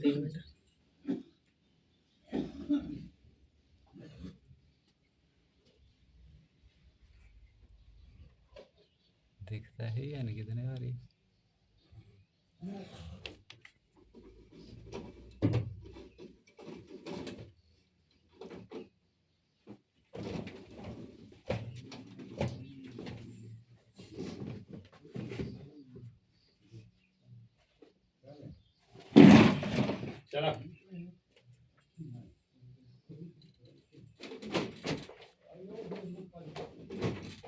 3 minute. दिखता है यानी कितने बारी चला